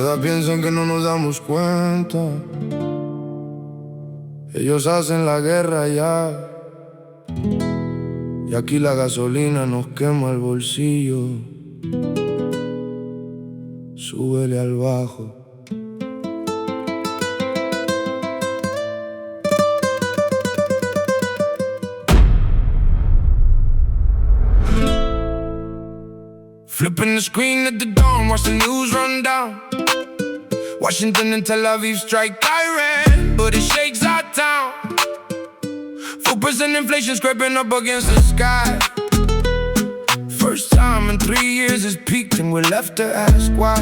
verdad piensan que no nos damos cuenta. Ellos hacen la guerra allá, y aquí la gasolina nos quema el bolsillo. Súbele al bajo. Flipping the screen at the dawn, watch the news run down. Washington and Tel Aviv strike Iran, but it shakes our town. 4% inflation scraping up against the sky. First time in 3 years it's peaked and we're left to ask why.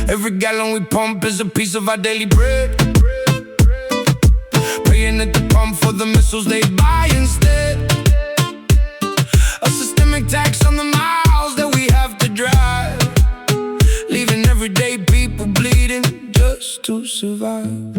Every gallon we pump is a piece of our daily bread. Praying at the pump for the missiles they buy instead. A systemic tax on the miles that we have to drive, leaving everyday people bleeding just to survive.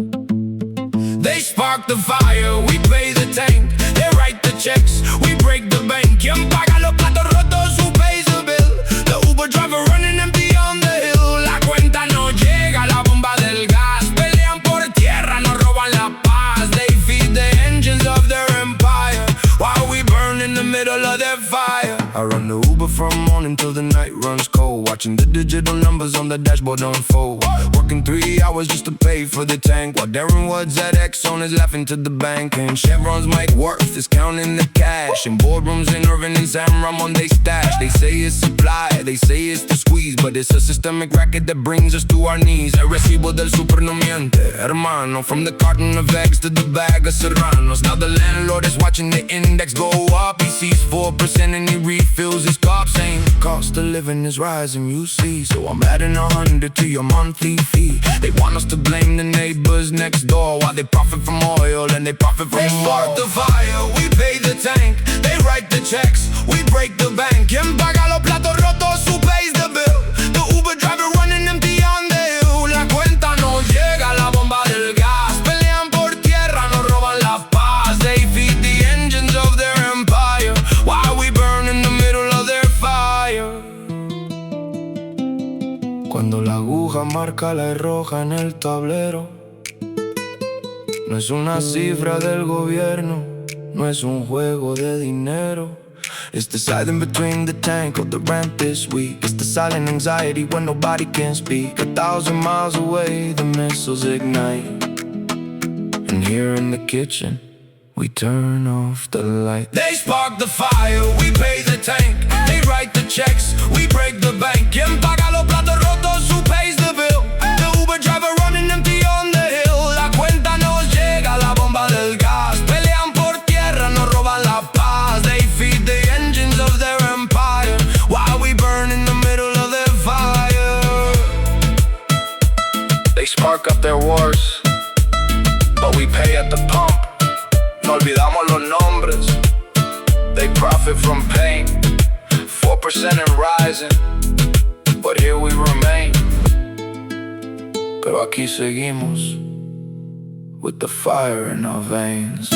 They spark the fire, we pay the tank. They write the checks, we break the bank. ¿Quién paga los platos rotos? Who pays the bill? The Uber driver running empty on the hill. La cuenta no llega, la bomba del gas. Pelean por tierra, nos roban la paz. They feed the engines of their empire while we burn in the middle of their fire. I run the Uber from morning till the night runs cold, watching the digital numbers on the dashboard unfold. Working 3 hours just to pay for the tank, while Darren Woods at Exxon is laughing to the bank. And Chevron's Mike Worth is counting the cash. In boardrooms in Irving and San Ramon they stash. They say it's supply, they say it's the squeeze, but it's a systemic racket that brings us to our knees. El recibo del super no miente, hermano. From the carton of eggs to the bag of serranos. Now the landlord is watching the index go up. He sees 4% and he refills his cup, saying cost of living is rising, you see. So I'm adding 100 to your monthly fee. They want us to blame the neighbors next door while they profit from oil and they profit from war. They spark the fire, we pay the tank. They write the checks, we break the bank. ¿Quién paga los platos rotos? Who pays the bill? The Uber driver running empty on the hill. La cuenta no llega, la bomba del gas. Pelean por tierra, nos roban la paz. They feed the engines of their empire while we burn in the middle of their fire. Cuando la aguja marca la E roja en el tablero, no es una cifra del gobierno, no es un juego de dinero. It's deciding between the tank or the rent this week. It's the silent anxiety when nobody can speak. 1,000 miles away the missiles ignite, and here in the kitchen we turn off the light. They spark the fire, we pay the tank. They write the checks, we break the bank. ¿Quién paga los platos rotos? Who pays the bill? The Uber driver running empty on the hill. La cuenta nos llega, la bomba del gas. Pelean por tierra, nos roban la paz. They feed the engines of their empire while we burn in the middle of their fire. They spark up their wars, but we pay at the pump. No olvidamos los nombres. They profit from pain, 4% and rising, but here we remain. Pero aquí seguimos with the fire in our veins.